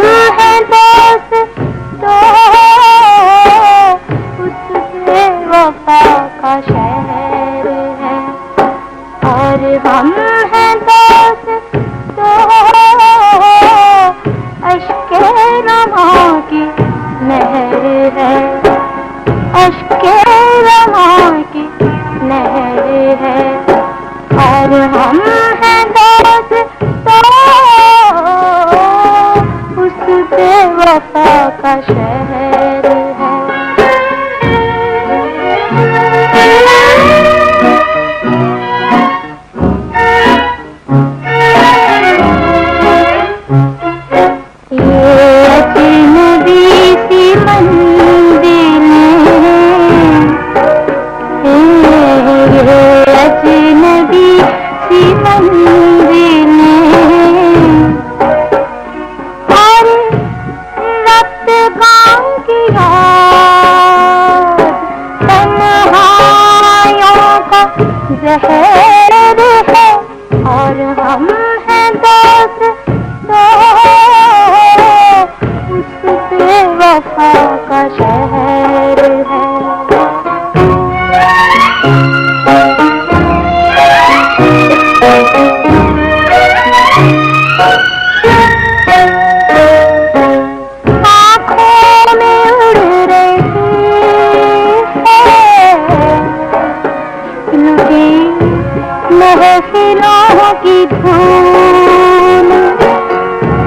हैं दोस्त तो उस बेवफा का शहर है, और हम हैं दोस्त तो अश्के रमा की नहर है, अश्के रमा की नहर है, और हम हैं दोस्त तो उस बेवफा का शहर है। ये अजनबी सी मंजिलें, ये अजनबी सी मंजिलें, और रक्त गाँव की याद तन्हाइयों का जहर है, और हम हैं दोस्त तो उस बेवफा का शहर है। आँखों में उड़ रही है लुटी महफिलों की धूल,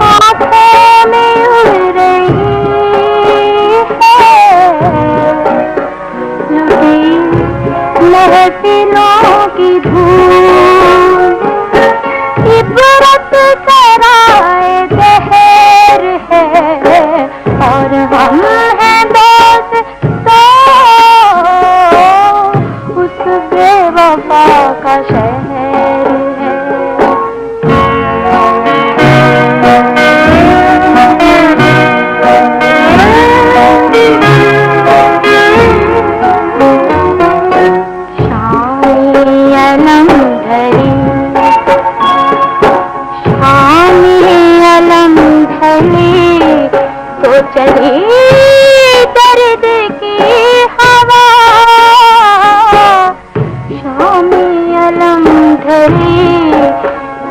आँखों में उड़ रही है लुटी महफिलों की धूल, इबरत कराए दहर है, और हम हैं दोस्त तो उस बेवफा का शहर है। शामी अलम धरी, शामी अलम धरी तो चली दर्द की हवा, शामी अलम धरी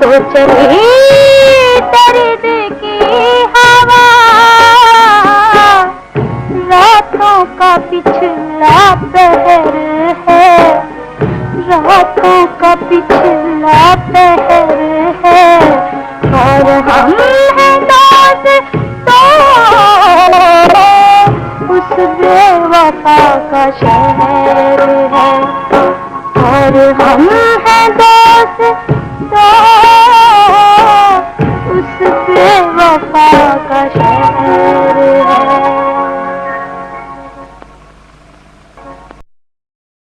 तो चली दर्द की हवा, रातों का पिछला पहर है, रातों का पिछला पहर है, और हम हैं दोस्त तो उस बेवफा का शहर